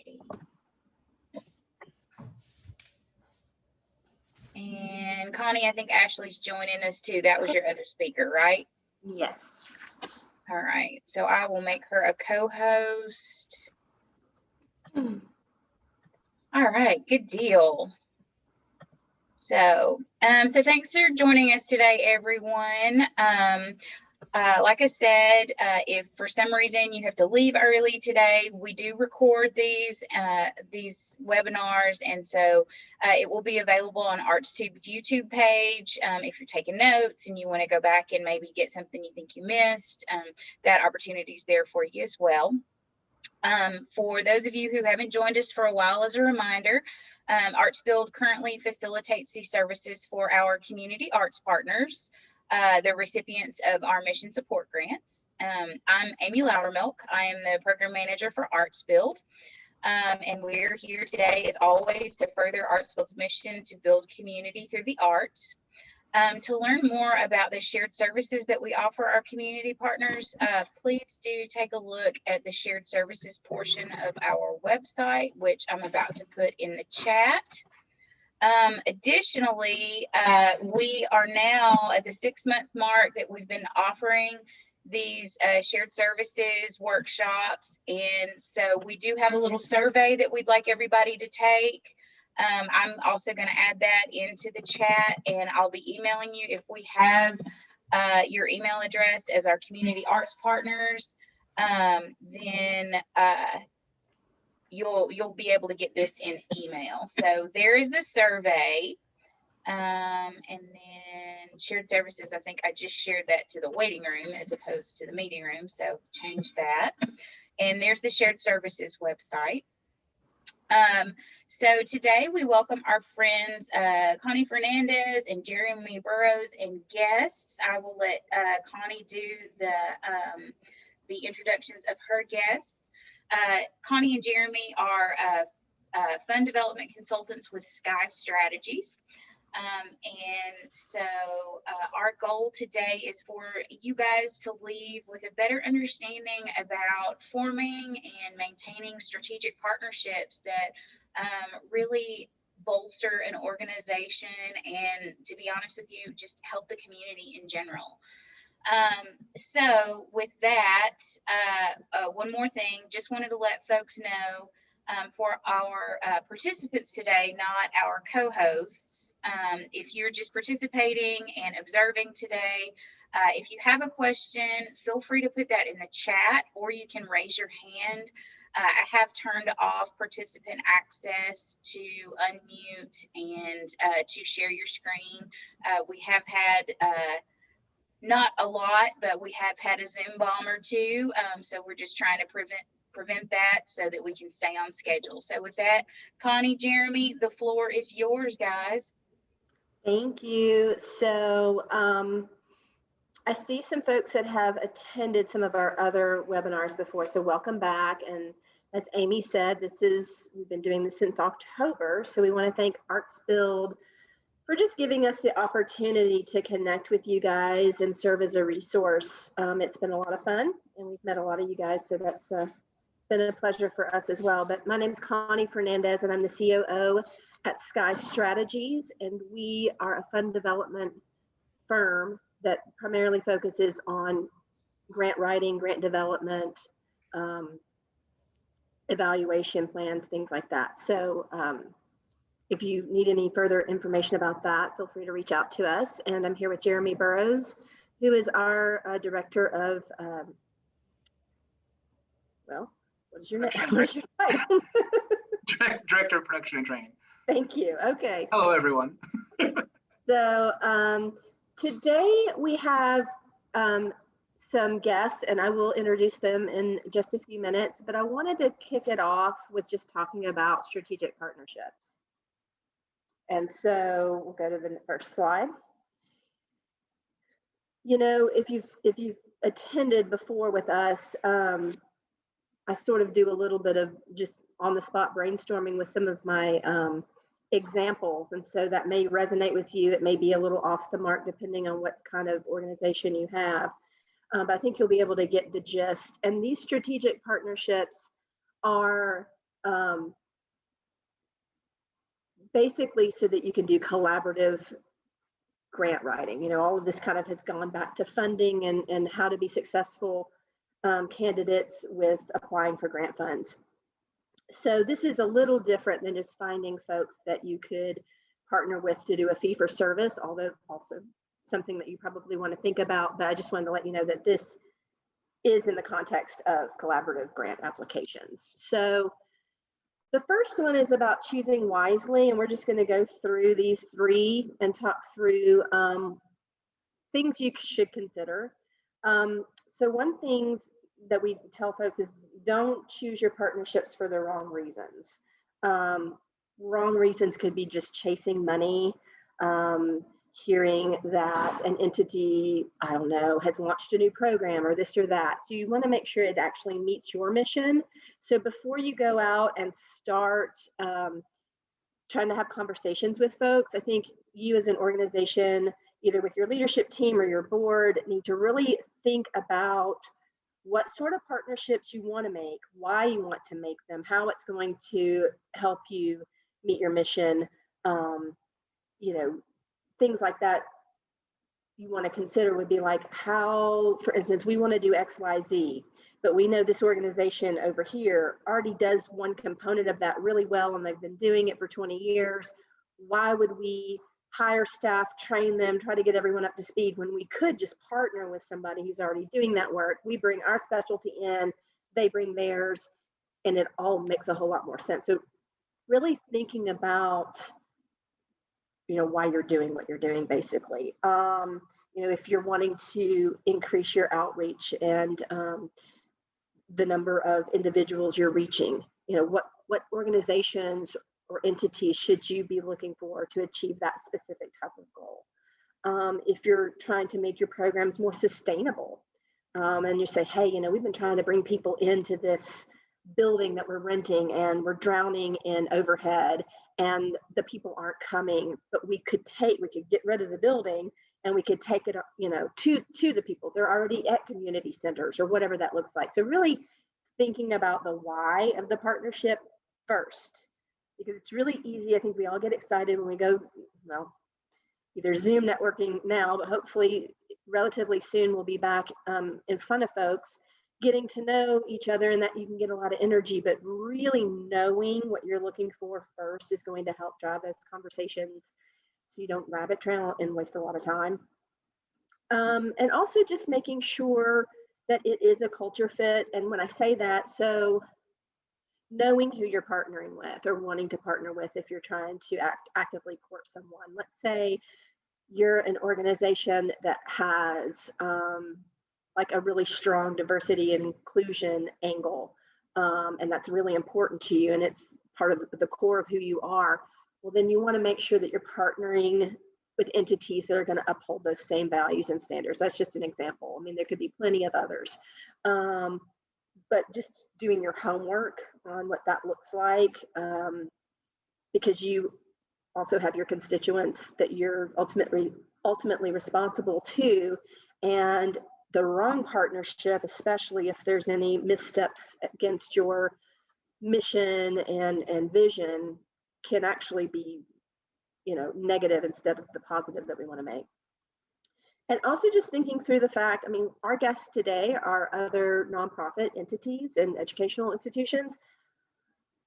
righty. And Connie, I think Ashley's joining us too. That was your other speaker, right? Yes. All right. So I will make her a co-host. All right. Good deal. So thanks for joining us today, everyone. Like I said, if for some reason you have to leave early today, we do record these webinars, and so it will be available on ArtsTube's YouTube page. If you're taking notes and you want to go back and maybe get something you think you missed, that opportunity is there for you as well. For those of you who haven't joined us for a while, as a reminder, ArtsBuild currently facilitates these services for our community arts partners, the recipients of our mission support grants. I'm Amy Loudermilk. I am the program manager for ArtsBuild. And we're here today, as always, to further ArtsBuild's mission to build community through the arts. To learn more about the shared services that we offer our community partners, please do take a look at the shared services portion of our website, which I'm about to put in the chat. Additionally, we are now at the 6-month mark that we've been offering these shared services workshops. And so we do have a little survey that we'd like everybody to take. I'm also going to add that into the chat, and I'll be emailing you if we have your email address as our community arts partners. Then you'll be able to get this in email. So there is the survey, and then shared services. I think I just shared that to the waiting room as opposed to the meeting room, so change that. And there's the shared services website. So today we welcome our friends Connie Fernandez and Jeremy Burrows and guests. I will let Connie do the introductions of her guests. Connie and Jeremy are fund development consultants with Skye Strategies. And so our goal today is for you guys to leave with a better understanding about forming and maintaining strategic partnerships that really bolster an organization and, to be honest with you, just help the community in general. So with that, one more thing, just wanted to let folks know for our participants today, not our co-hosts, if you're just participating and observing today, if you have a question, feel free to put that in the chat, or you can raise your hand. I have turned off participant access to unmute and to share your screen. We have had not a lot, but we have had a Zoom bomb or two, so we're just trying to prevent that so that we can stay on schedule. So with that, Connie, Jeremy, the floor is yours, guys. Thank you. So I see some folks that have attended some of our other webinars before, so welcome back. And as Amy said, we've been doing this since October, so we want to thank ArtsBuild for just giving us the opportunity to connect with you guys and serve as a resource. It's been a lot of fun, and we've met a lot of you guys, so that's been a pleasure for us as well. But my name is Connie Fernandez, and I'm the COO at Skye Strategies, and we are a fund development firm that primarily focuses on grant writing, grant development, evaluation plans, things like that. So if you need any further information about that, feel free to reach out to us. And I'm here with Jeremy Burrows, who is our director of, well, what is your name? What's your title? Director of Production and Training. Thank you. Okay. Hello, everyone. So today we have some guests, and I will introduce them in just a few minutes, but I wanted to kick it off with just talking about strategic partnerships. And so we'll go to the first slide. You know, if you've attended before with us, I sort of do a little bit of just on the spot brainstorming with some of my examples. And so that may resonate with you. It may be a little off the mark depending on what kind of organization you have. But I think you'll be able to get the gist. And these strategic partnerships are basically so that you can do collaborative grant writing. All of this kind of has gone back to funding and how to be successful candidates with applying for grant funds. So this is a little different than just finding folks that you could partner with to do a fee for service, although also something that you probably want to think about. But I just wanted to let you know that this is in the context of collaborative grant applications. So the first one is about choosing wisely, and we're just going to go through these three and talk through things you should consider. So one thing that we tell folks is don't choose your partnerships for the wrong reasons. Wrong reasons could be just chasing money, hearing that an entity, I don't know, has launched a new program or this or that. So you want to make sure it actually meets your mission. So before you go out and start trying to have conversations with folks, I think you as an organization, either with your leadership team or your board, need to really think about what sort of partnerships you want to make, why you want to make them, how it's going to help you meet your mission, things like that you want to consider would be like how, for instance, we want to do XYZ, but we know this organization over here already does one component of that really well, and they've been doing it for 20 years. Why would we hire staff, train them, try to get everyone up to speed when we could just partner with somebody who's already doing that work? We bring our specialty in, they bring theirs, and it all makes a whole lot more sense. So really thinking about why you're doing what you're doing, basically. If you're wanting to increase your outreach and the number of individuals you're reaching, what organizations or entities should you be looking for to achieve that specific type of goal? If you're trying to make your programs more sustainable, and you say, hey, we have been trying to bring people into this building that we're renting and we're drowning in overhead and the people aren't coming, but we could get rid of the building and we could take it to the people. They're already at community centers or whatever that looks like. So really thinking about the why of the partnership first, because it's really easy. I think we all get excited when we go, either Zoom networking now, but hopefully relatively soon we'll be back in front of folks, getting to know each other, and that you can get a lot of energy, but really knowing what you're looking for first is going to help drive those conversations so you don't rabbit trail and waste a lot of time. And also just making sure that it is a culture fit. And when I say that, so knowing who you're partnering with or wanting to partner with if you're trying to actively court someone. Let's say you're an organization that has like a really strong diversity and inclusion angle, and that's really important to you and it's part of the core of who you are. Well, then you want to make sure that you're partnering with entities that are going to uphold those same values and standards. That's just an example. I mean, there could be plenty of others, but just doing your homework on what that looks like, because you also have your constituents that you're ultimately responsible to, and the wrong partnership, especially if there's any missteps against your mission and vision, can actually be, negative instead of the positive that we want to make. And also just thinking through the fact, I mean, our guests today are other nonprofit entities and educational institutions,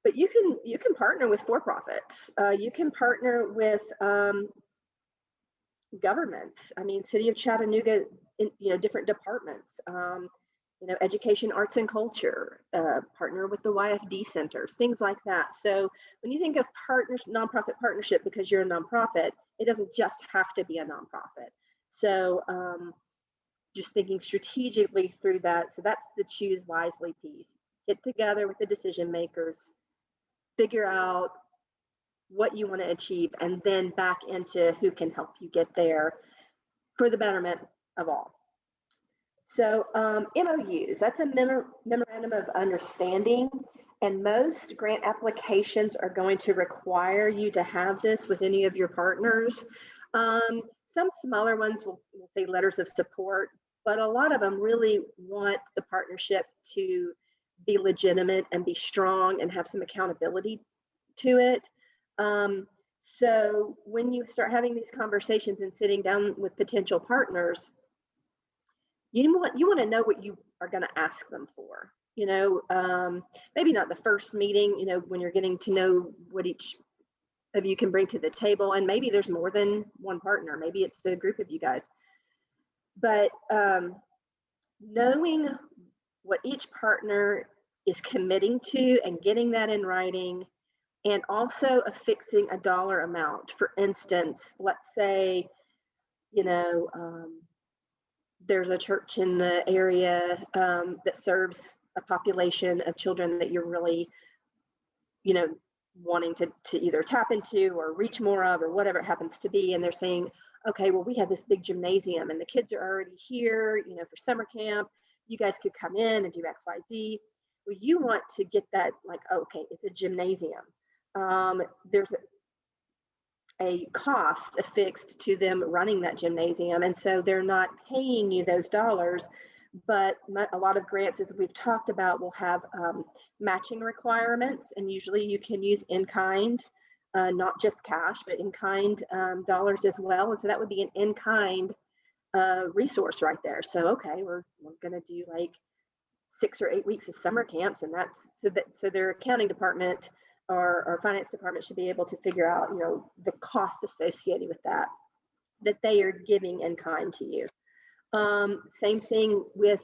but you can partner with for-profits. You can partner with governments. I mean, City of Chattanooga, different departments, education, arts and culture, partner with the YFD centers, things like that. So when you think of nonprofit partnership, because you're a nonprofit, it doesn't just have to be a nonprofit. So just thinking strategically through that. So that's the choose wisely piece. Get together with the decision makers, figure out what you want to achieve, and then back into who can help you get there for the betterment of all. So MOUs, that's a memorandum of understanding, and most grant applications are going to require you to have this with any of your partners. Some smaller ones will say letters of support, but a lot of them really want the partnership to be legitimate and be strong and have some accountability to it. So when you start having these conversations and sitting down with potential partners, you want to know what you are going to ask them for. Maybe not the first meeting, when you're getting to know what each of you can bring to the table, and maybe there's more than one partner. Maybe it's the group of you guys. But knowing what each partner is committing to and getting that in writing, and also affixing a dollar amount. For instance, let's say, there's a church in the area that serves a population of children that you're really, wanting to either tap into or reach more of, or whatever it happens to be. And they're saying, okay, well, we have this big gymnasium and the kids are already here, for summer camp. You guys could come in and do X, Y, Z. Well, you want to get that, like, okay, it's a gymnasium. There's a cost affixed to them running that gymnasium. And so they're not paying you those dollars, but a lot of grants, as we've talked about, will have matching requirements. And usually you can use in-kind, not just cash, but in-kind dollars as well. And so that would be an in-kind resource right there. So, okay, we're going to do like 6 or 8 weeks of summer camps, and so their accounting department or finance department should be able to figure out, the cost associated with that they are giving in kind to you. Same thing with,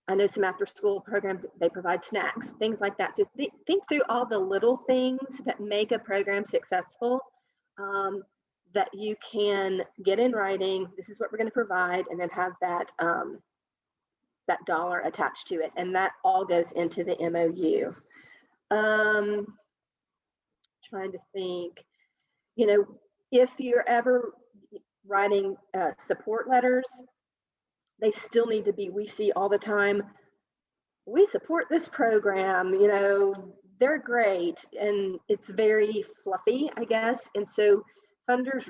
I know some after school programs, they provide snacks, things like that. So think through all the little things that make a program successful, that you can get in writing. This is what we're going to provide, and then have that dollar attached to it, and that all goes into the MOU. Trying to think, if you're ever writing support letters, they still need to be, we see all the time, we support this program, they're great, and it's very fluffy, I guess. And so funders,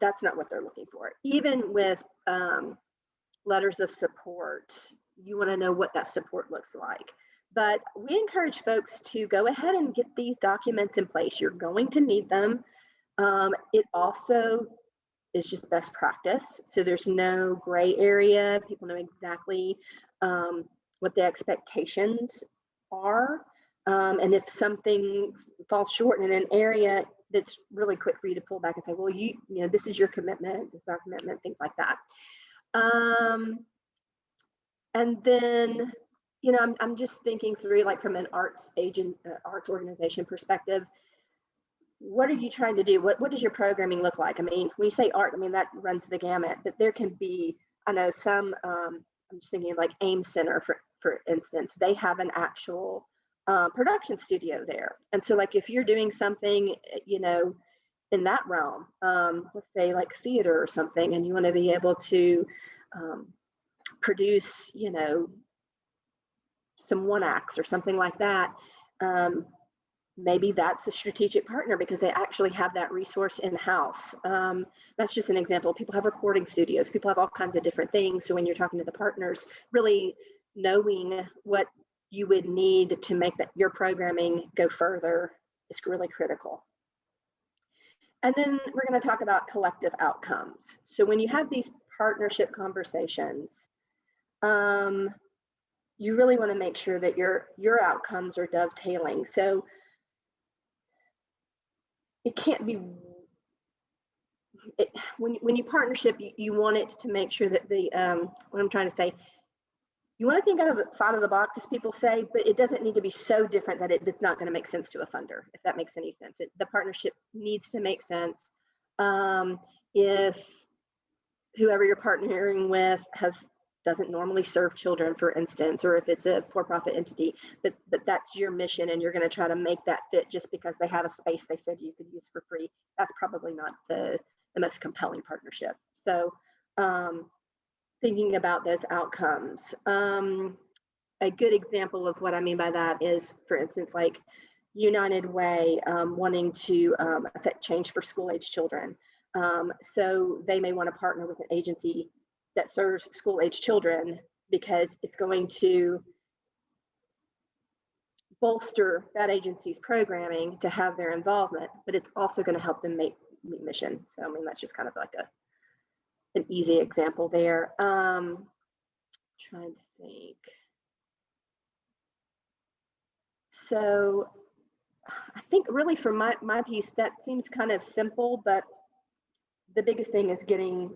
that's not what they're looking for. Even with letters of support, you want to know what that support looks like. But we encourage folks to go ahead and get these documents in place. You're going to need them. It also is just best practice. So there's no gray area. People know exactly what the expectations are. And if something falls short in an area, that's really quick for you to pull back and say, well, this is your commitment, this is our commitment, things like that. And then, I'm just thinking through, like, from an arts organization perspective, what are you trying to do? What does your programming look like? I mean, when you say art, that runs the gamut, but there can be, I know some, I'm just thinking of like AIM Center, for instance, they have an actual production studio there. And so, like, if you're doing something, in that realm, let's say like theater or something, and you want to be able to produce, some one acts or something like that, maybe that's a strategic partner because they actually have that resource in-house. That's just an example. People have recording studios, people have all kinds of different things. So when you're talking to the partners, really knowing what you would need to make your programming go further is really critical. And then we're going to talk about collective outcomes. So when you have these partnership conversations, you really want to make sure that your outcomes are dovetailing. So it can't be, when you partnership, you want it to make sure that what I'm trying to say, you want to think outside of the box, as people say, but it doesn't need to be so different that it's not going to make sense to a funder, if that makes any sense. The partnership needs to make sense. If whoever you're partnering with doesn't normally serve children, for instance, or if it's a for-profit entity, but that's your mission and you're going to try to make that fit just because they have a space they said you could use for free, that's probably not the most compelling partnership. So thinking about those outcomes. A good example of what I mean by that is, for instance, like United Way wanting to affect change for school-age children. So they may want to partner with an agency that serves school-age children because it's going to bolster that agency's programming to have their involvement, but it's also going to help them meet mission. So, I mean, that's just kind of like an easy example there. Trying to think. So I think really for my piece, that seems kind of simple, but the biggest thing is getting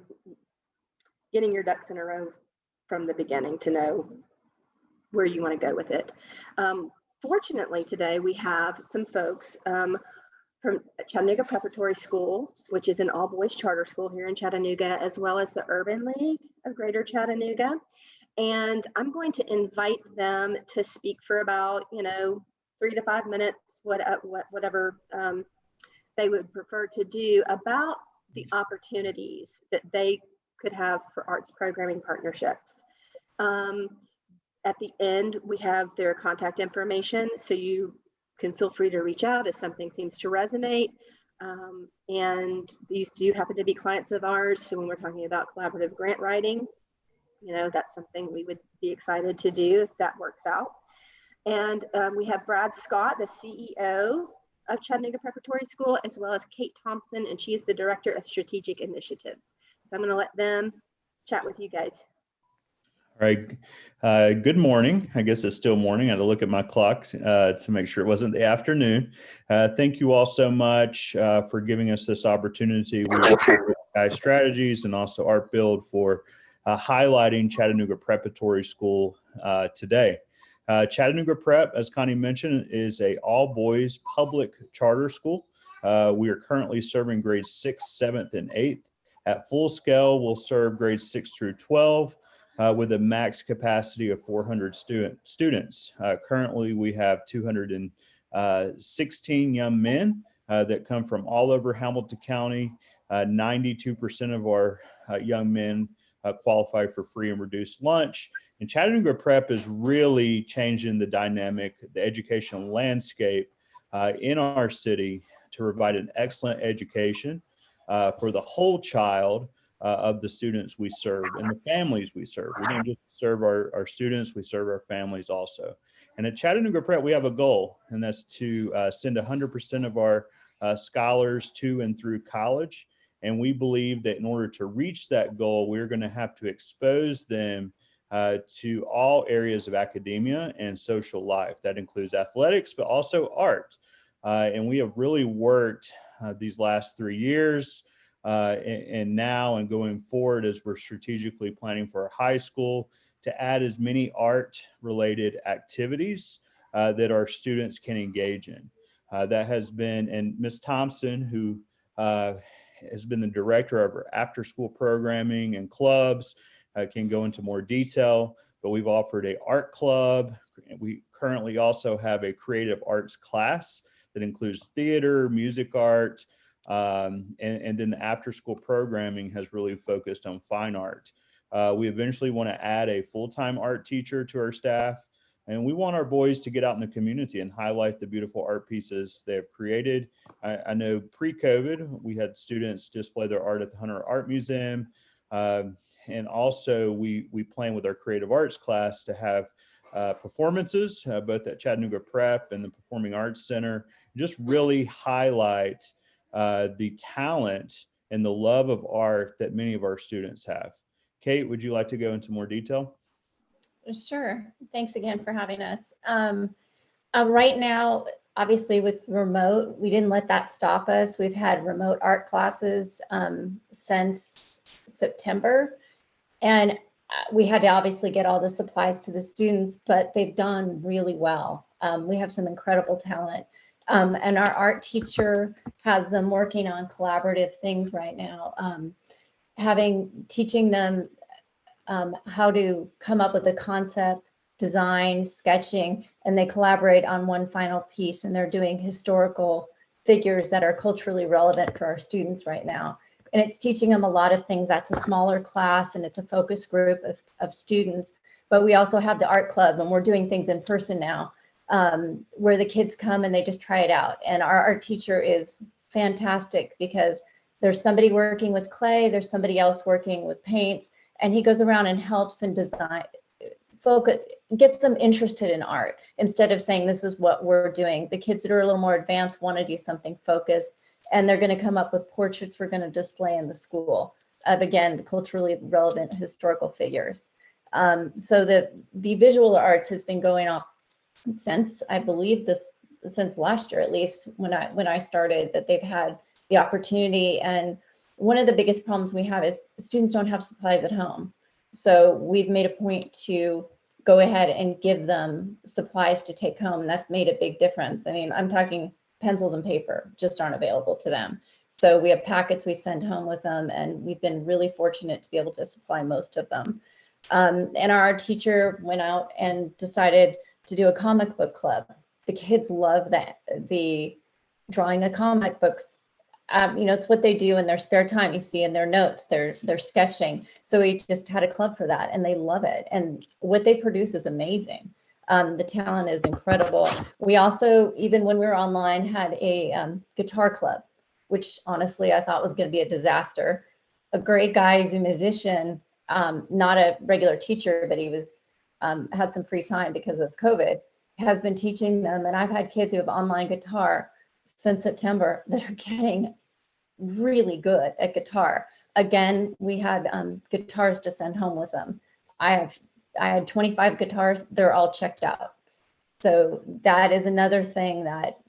your ducks in a row from the beginning to know where you want to go with it. Fortunately, today we have some folks from Chattanooga Preparatory School, which is an all-boys charter school here in Chattanooga, as well as the Urban League of Greater Chattanooga. And I'm going to invite them to speak for about, 3 to 5 minutes, whatever they would prefer to do, about the opportunities that they could have for arts programming partnerships. At the end, we have their contact information, so you can feel free to reach out if something seems to resonate. And these do happen to be clients of ours, so when we're talking about collaborative grant writing, that's something we would be excited to do if that works out. And we have Brad Scott, the CEO of Chattanooga Preparatory School, as well as Kate Thompson, and she is the Director of Strategic Initiatives. So I'm going to let them chat with you guys. All right. Good morning. I guess it's still morning. I had to look at my clock to make sure it wasn't the afternoon. Thank you all so much for giving us this opportunity. We work with Skye Strategies and also Art Build for highlighting Chattanooga Preparatory School today. Chattanooga Prep, as Connie mentioned, is a all-boys public charter school. We are currently serving grades 6th, 7th, and 8th. At full scale, we'll serve grades 6 through 12. With a max capacity of 400 students. Currently, we have 216 young men that come from all over Hamilton County. 92% of our young men qualify for free and reduced lunch. And Chattanooga Prep is really changing the dynamic, the educational landscape in our city to provide an excellent education for the whole child of the students we serve and the families we serve. We don't just serve our students, we serve our families also. And at Chattanooga Prep, we have a goal, and that's to send 100% of our scholars to and through college. And we believe that in order to reach that goal, we're going to have to expose them to all areas of academia and social life. That includes athletics, but also art. And we have really worked these last 3 years and now and going forward as we're strategically planning for our high school to add as many art-related activities that our students can engage in. That has been, and Ms. Thompson, who has been the director of our after-school programming and clubs, can go into more detail, but we've offered an art club. We currently also have a creative arts class that includes theater, music art, and then the after-school programming has really focused on fine art. We eventually want to add a full-time art teacher to our staff, and we want our boys to get out in the community and highlight the beautiful art pieces they have created. I know pre-COVID, we had students display their art at the Hunter Art Museum, and also we plan with our creative arts class to have performances, both at Chattanooga Prep and the Performing Arts Center, just really highlight the talent and the love of art that many of our students have. Kate, would you like to go into more detail? Sure. Thanks again for having us. Right now, obviously with remote, we didn't let that stop us. We've had remote art classes since September, and we had to obviously get all the supplies to the students, but they've done really well. We have some incredible talent. And our art teacher has them working on collaborative things right now, teaching them how to come up with a concept, design, sketching, and they collaborate on one final piece, and they're doing historical figures that are culturally relevant for our students right now. And it's teaching them a lot of things. That's a smaller class and it's a focus group of students, but we also have the art club, and we're doing things in person now, where the kids come and they just try it out. And our art teacher is fantastic because there's somebody working with clay, there's somebody else working with paints, and he goes around and helps and focus, gets them interested in art instead of saying this is what we're doing. The kids that are a little more advanced want to do something focused, and they're going to come up with portraits we're going to display in the school of, again, the culturally relevant historical figures. So the visual arts has been going on since, I believe, since last year, at least when I started, that they've had the opportunity. And one of the biggest problems we have is students don't have supplies at home. So we've made a point to go ahead and give them supplies to take home. And that's made a big difference. I mean, I'm talking pencils and paper just aren't available to them. So we have packets we send home with them, and we've been really fortunate to be able to supply most of them. And our teacher went out and decided to do a comic book club. The kids love that, the drawing the comic books. You know, it's what they do in their spare time. You see in their notes, they're sketching. So we just had a club for that, and they love it. And what they produce is amazing. The talent is incredible. We also, even when we were online, had a guitar club, which honestly I thought was going to be a disaster. A great guy who's a musician, not a regular teacher, but he was had some free time because of COVID, has been teaching them. And I've had kids who have online guitar since September that are getting really good at guitar. Again, we had guitars to send home with them. I had 25 guitars. They're all checked out. So that is another thing that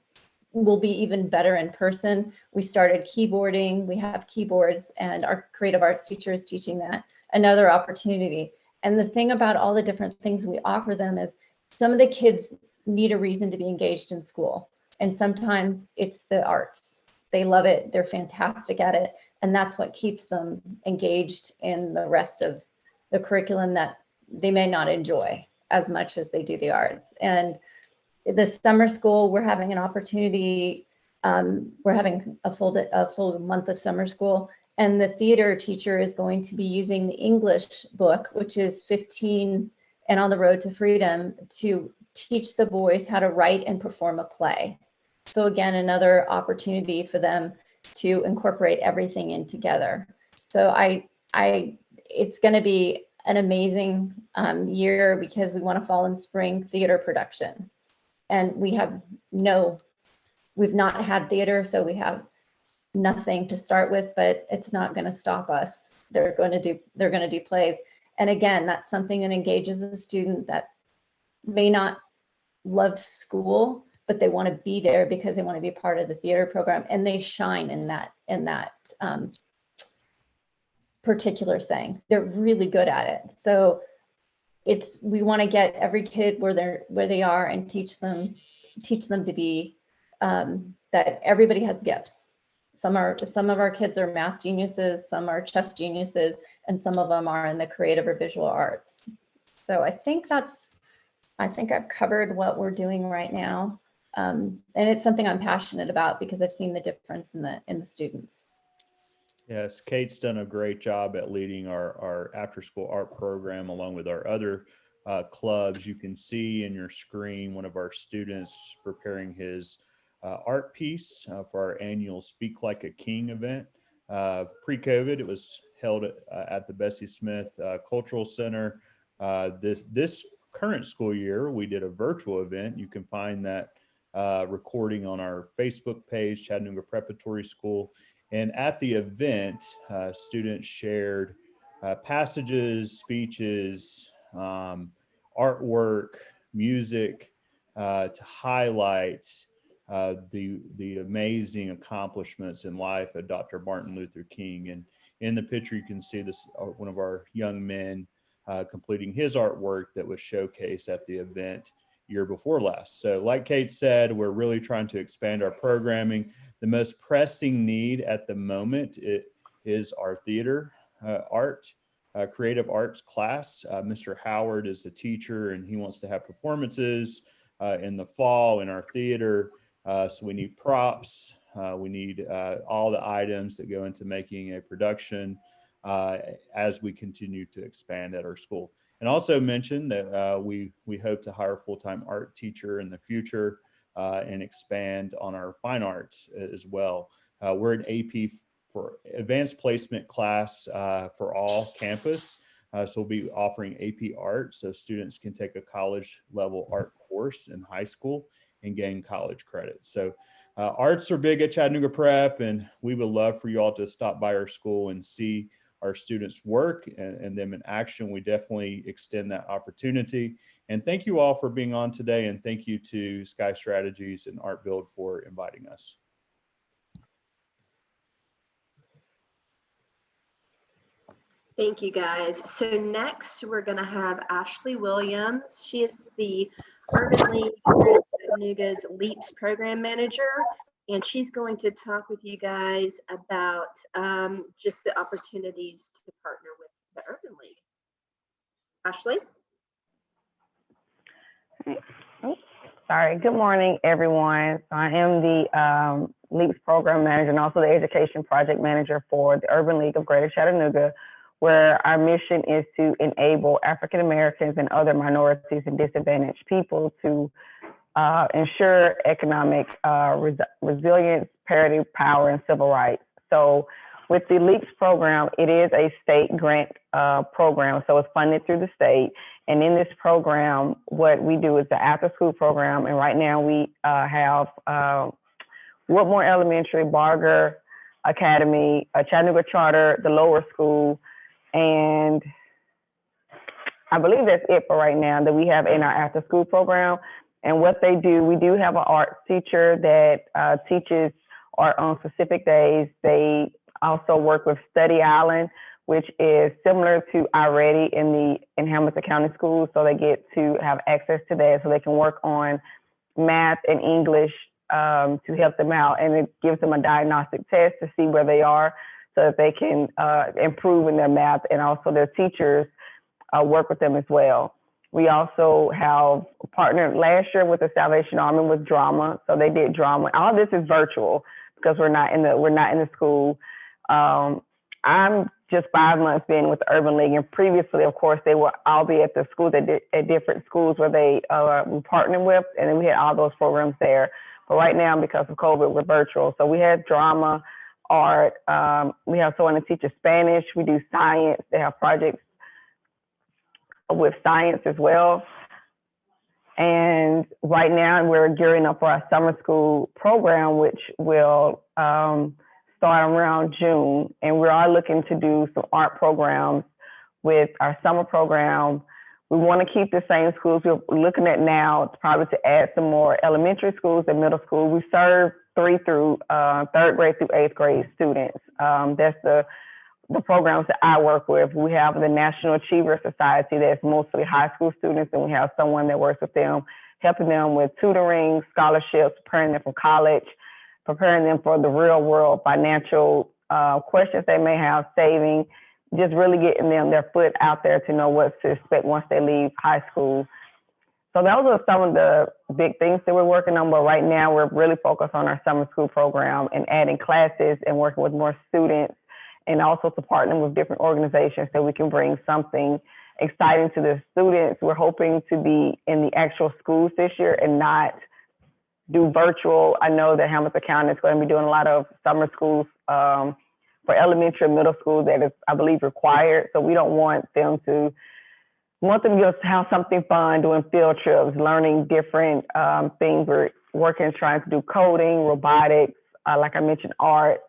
will be even better in person. We started keyboarding. We have keyboards, and our creative arts teacher is teaching that. Another opportunity. And the thing about all the different things we offer them is some of the kids need a reason to be engaged in school. And sometimes it's the arts. They love it. They're fantastic at it. And that's what keeps them engaged in the rest of the curriculum that they may not enjoy as much as they do the arts. And the summer school, we're having an opportunity. We're having a full month of summer school. And the theater teacher is going to be using the English book, which is 15 and On the Road to Freedom, to teach the boys how to write and perform a play. So again, another opportunity for them to incorporate everything in together. So it's going to be an amazing year, because we want a fall and spring theater production. And we've not had theater, so we have nothing to start with, but it's not going to stop us. They're going to do plays. And again, that's something that engages a student that may not love school, but they want to be there because they want to be part of the theater program, and they shine in that particular thing. They're really good at it. So we want to get every kid where they are and teach them to be that everybody has gifts. Some of our kids are math geniuses, some are chess geniuses, and some of them are in the creative or visual arts. So I think I've covered what we're doing right now. And it's something I'm passionate about because I've seen the difference in the students. Yes, Kate's done a great job at leading our after-school art program along with our other clubs. You can see in your screen one of our students preparing his art piece for our annual Speak Like a King event. Pre-COVID, it was held at the Bessie Smith Cultural Center. This current school year, we did a virtual event. You can find that recording on our Facebook page, Chattanooga Preparatory School. And at the event, students shared passages, speeches, artwork, music to highlight the amazing accomplishments in life of Dr. Martin Luther King. And in the picture, you can see this one of our young men completing his artwork that was showcased at the event year before last. So like Kate said, we're really trying to expand our programming. The most pressing need at the moment is our theater creative arts class. Mr. Howard is the teacher, and he wants to have performances in the fall in our theater. So we need props. We need all the items that go into making a production as we continue to expand at our school. And also mention that we hope to hire a full-time art teacher in the future and expand on our fine arts as well. We're an AP for advanced placement class for all campus. So we'll be offering AP Art, so students can take a college level art course in high school and gain college credits. So arts are big at Chattanooga Prep, and we would love for you all to stop by our school and see our students work and them in action. We definitely extend that opportunity. And thank you all for being on today. And thank you to Skye Strategies and Art Build for inviting us. Thank you, guys. So next we're going to have Ashley Williams. She is the Urban League Greater Chattanooga's LEAPS program manager, and she's going to talk with you guys about just the opportunities to partner with the Urban League. Ashley? Oops, sorry. Good morning, everyone. So I am the LEAPS program manager and also the education project manager for the Urban League of Greater Chattanooga, where our mission is to enable African Americans and other minorities and disadvantaged people to ensure economic resilience, parity, power, and civil rights. So with the LEAPS program, it is a state grant program, so it's funded through the state. And in this program, what we do is the after-school program, and right now we have Woodmore Elementary, Barger Academy, Chattanooga Charter, the lower school, and I believe that's it for right now that we have in our after-school program. And what they do, we do have an art teacher that teaches art on specific days. They also work with Study Island, which is similar to iReady in Hamilton County Schools. So they get to have access to that so they can work on math and English to help them out. And it gives them a diagnostic test to see where they are so that they can improve in their math, and also their teachers work with them as well. We also have partnered last year with the Salvation Army with drama. So they did drama. All this is virtual because we're not in the school. I'm just 5 months in with the Urban League, and previously, of course, they will all be at the schools at different schools where they we partnered with, and then we had all those programs there. But right now, because of COVID, we're virtual. So we have drama, art. We have someone that teaches Spanish. We do science. They have projects with science as well. And right now, we're gearing up for our summer school program, which will start around June, and we are looking to do some art programs with our summer program. We want to keep the same schools. We're looking at now probably to add some more elementary schools and middle school. We serve 3rd through 8th grade students. That's the programs that I work with. We have the National Achiever Society that's mostly high school students, and we have someone that works with them, helping them with tutoring, scholarships, preparing them for college, preparing them for the real world financial questions they may have, saving, just really getting them their foot out there to know what to expect once they leave high school. So those are some of the big things that we're working on, but right now we're really focused on our summer school program and adding classes and working with more students, and also to partner with different organizations so we can bring something exciting to the students. We're hoping to be in the actual schools this year and not do virtual. I know that Hamilton County is going to be doing a lot of summer schools for elementary and middle school that is, I believe, required. So we don't want them to just have something fun, doing field trips, learning different things. We're working, trying to do coding, robotics, like I mentioned, art.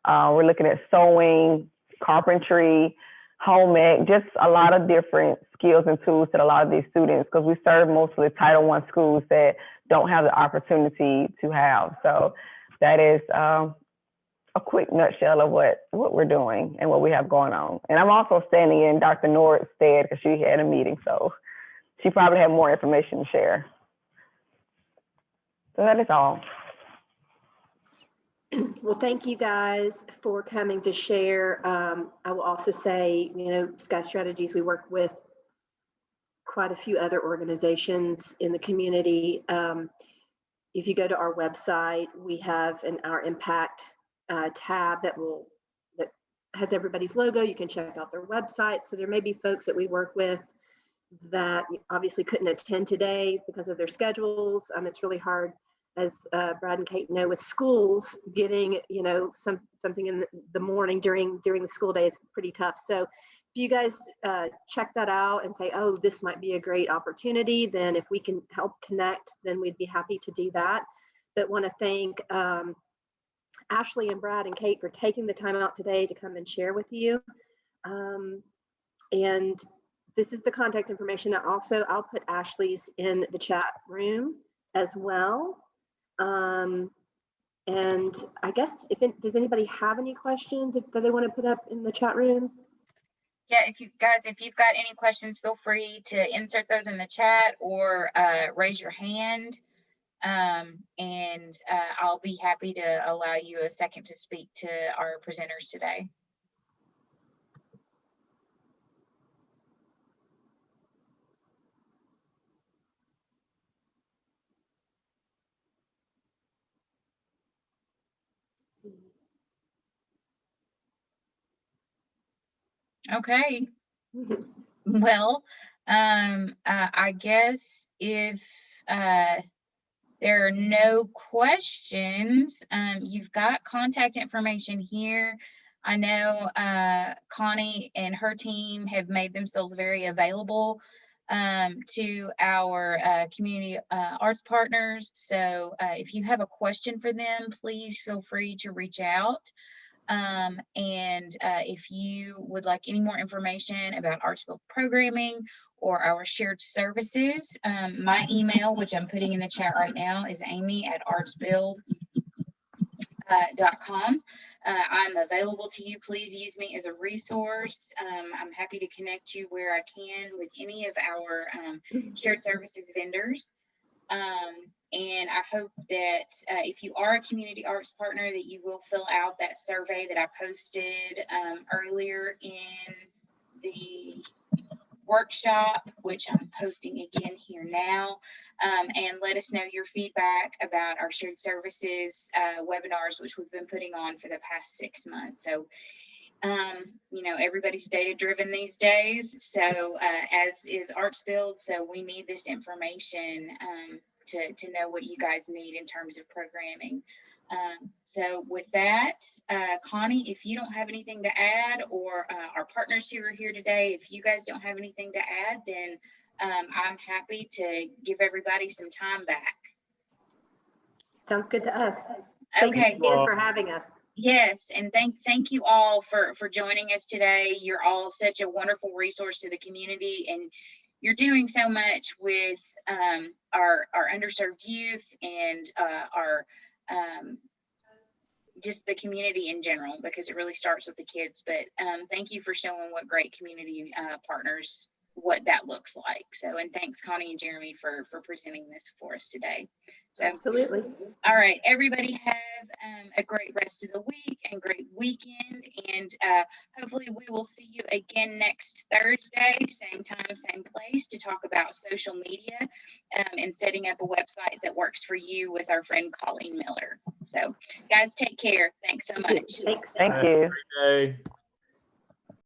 We're looking at sewing, carpentry, home ec, just a lot of different skills and tools that a lot of these students, because we serve mostly Title I schools that don't have the opportunity to have. So that is a quick nutshell of what we're doing and what we have going on. And I'm also standing in Dr. Nord's stead because she had a meeting, so she probably had more information to share. So that is all. Well, thank you guys for coming to share. I will also say, Skye Strategies, we work with quite a few other organizations in the community. If you go to our website, we have our impact tab that has everybody's logo. You can check out their website. So there may be folks that we work with that obviously couldn't attend today because of their schedules. It's really hard, as Brad and Kate know, with schools getting something in the morning during the school day. It's pretty tough. So if you guys check that out and say, oh, this might be a great opportunity, then if we can help connect, then we'd be happy to do that. But want to thank Ashley and Brad and Kate for taking the time out today to come and share with you. And this is the contact information. Also, I'll put Ashley's in the chat room as well. And I guess does anybody have any questions that they want to put up in the chat room? Yeah, if you've got any questions, feel free to insert those in the chat or raise your hand. And I'll be happy to allow you a second to speak to our presenters today. Okay. Well, I guess if there are no questions, you've got contact information here. I know Connie and her team have made themselves very available to our community arts partners. So if you have a question for them, please feel free to reach out. And if you would like any more information about ArtsBuild programming or our shared services, my email, which I'm putting in the chat right now, is amy@artsbuild.com. I'm available to you. Please use me as a resource. I'm happy to connect you where I can with any of our shared services vendors. And I hope that if you are a community arts partner, that you will fill out that survey that I posted earlier in the workshop, which I'm posting again here now, and let us know your feedback about our shared services webinars, which we've been putting on for the past 6 months. So, you know, everybody's data driven these days. So as is ArtsBuild, so we need this information to know what you guys need in terms of programming. So with that, Connie, if you don't have anything to add, or our partners who are here today, if you guys don't have anything to add, then I'm happy to give everybody some time back. Sounds good to us. Okay. Thank you again for having us. Yes, and thank you all for joining us today. You're all such a wonderful resource to the community, and you're doing so much with our underserved youth and our just the community in general, because it really starts with the kids. But thank you for showing what great community partners, what that looks like. So, and thanks Connie and Jeremy for presenting this for us today. So absolutely. All right, everybody have a great rest of the week and great weekend, and hopefully we will see you again next Thursday, same time, same place, to talk about social media and setting up a website that works for you with our friend Colleen Miller. So guys, take care. Thanks so much. Thanks. Thank you. Great day.